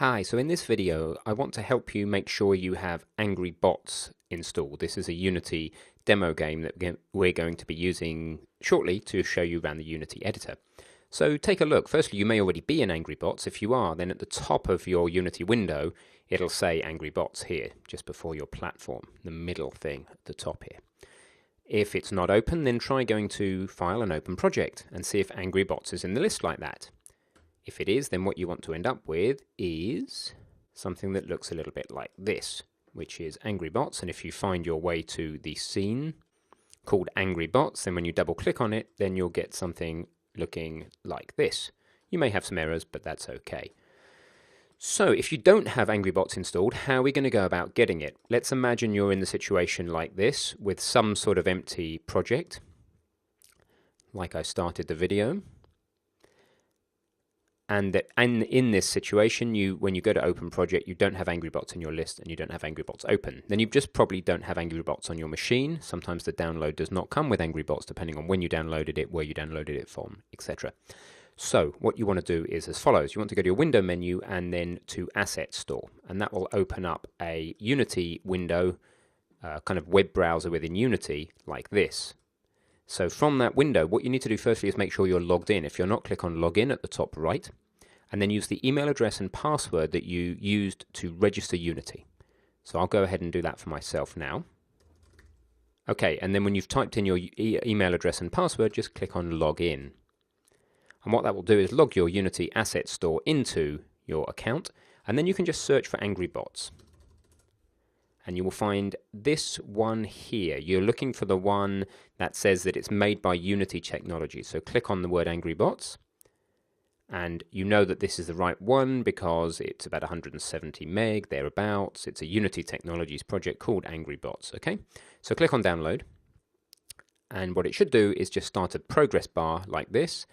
Hi, so in this video I want to help you make sure you have Angry Bots installed. This is a Unity demo game that we're going to be using shortly to show you around the Unity editor. So take a look. Firstly, you may already be in Angry Bots. If you are, then at the top of your Unity window it'll say Angry Bots here, just before your platform, the middle thing at the top here. If it's not open, then try going to File and Open Project and see if Angry Bots is in the list like that. If it is, then what you want to end up with is something that looks a little bit like this, which is Angry Bots. And if you find your way to the scene called Angry Bots, then when you double click on it, then you'll get something looking like this. You may have some errors, but that's okay. So if you don't have Angry Bots installed, how are we going to go about getting it? Let's imagine you're in the situation like this with some sort of empty project, like I started the video. And in this situation, when you go to open project, you don't have Angry Bots in your list and you don't have Angry Bots open. Then you just probably don't have Angry Bots on your machine. Sometimes the download does not come with Angry Bots, depending on when you downloaded it, where you downloaded it from, etc. So what you want to do is as follows. You want to go to your window menu and then to Asset Store. And that will open up a Unity window, kind of web browser within Unity like this. So from that window, what you need to do firstly is make sure you're logged in. If you're not, click on Login at the top right, and then use the email address and password that you used to register Unity. So I'll go ahead and do that for myself now. Okay, and then when you've typed in your email address and password, just click on Login. And what that will do is log your Unity Asset Store into your account, and then you can just search for Angry Bots. And you will find this one here. You're looking for the one that says that it's made by Unity Technology. So click on the word Angry Bots. And you know that this is the right one because it's about 170 meg, thereabouts. It's a Unity Technologies project called Angry Bots. Okay, so click on Download. And what it should do is just start a progress bar like this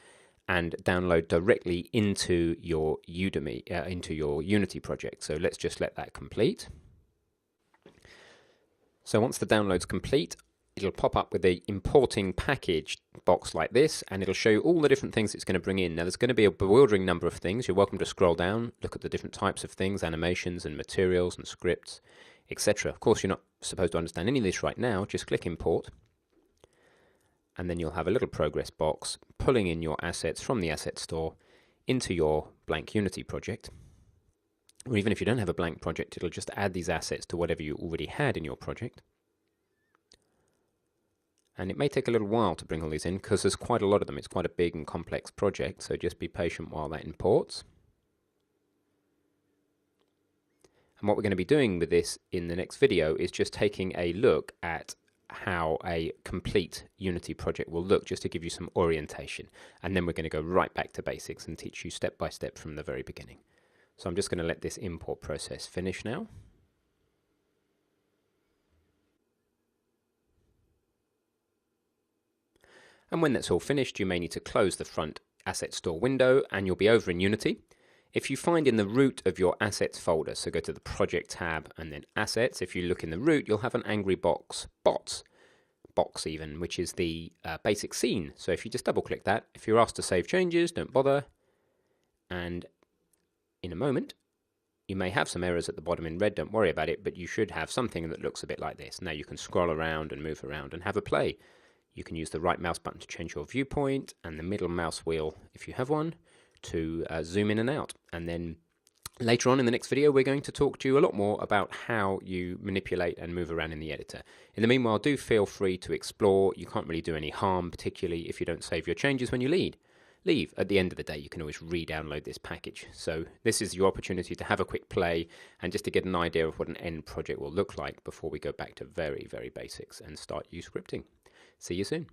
and download directly into your UDEMY, into your Unity project. So let's just let that complete. So once the download's complete, it'll pop up with the importing package box like this, and it'll show you all the different things it's going to bring in. Now there's going to be a bewildering number of things. You're welcome to scroll down, look at the different types of things, animations and materials and scripts, etc. Of course, you're not supposed to understand any of this right now. Just click Import, and then you'll have a little progress box pulling in your assets from the Asset Store into your blank Unity project. Or even if you don't have a blank project, it'll just add these assets to whatever you already had in your project. And it may take a little while to bring all these in because there's quite a lot of them. It's quite a big and complex project, so just be patient while that imports. And what we're going to be doing with this in the next video is just taking a look at how a complete Unity project will look, just to give you some orientation. And then we're going to go right back to basics and teach you step by step from the very beginning. So I'm just going to let this import process finish now. And when that's all finished, you may need to close the front Asset Store window and you'll be over in Unity. If you find in the root of your Assets folder, so go to the Project tab and then Assets, if you look in the root, you'll have an Angry Bots box even, which is the basic scene. So if you just double click that, if you're asked to save changes, don't bother. And in a moment, you may have some errors at the bottom in red, don't worry about it, but you should have something that looks a bit like this. Now you can scroll around and move around and have a play. You can use the right mouse button to change your viewpoint and the middle mouse wheel, if you have one, to zoom in and out. And then later on in the next video, we're going to talk to you a lot more about how you manipulate and move around in the editor. In the meanwhile, do feel free to explore. You can't really do any harm, particularly if you don't save your changes when you leave. At the end of the day, you can always re-download this package. So this is your opportunity to have a quick play and just to get an idea of what an end project will look like before we go back to very, very basics and start scripting. See you soon.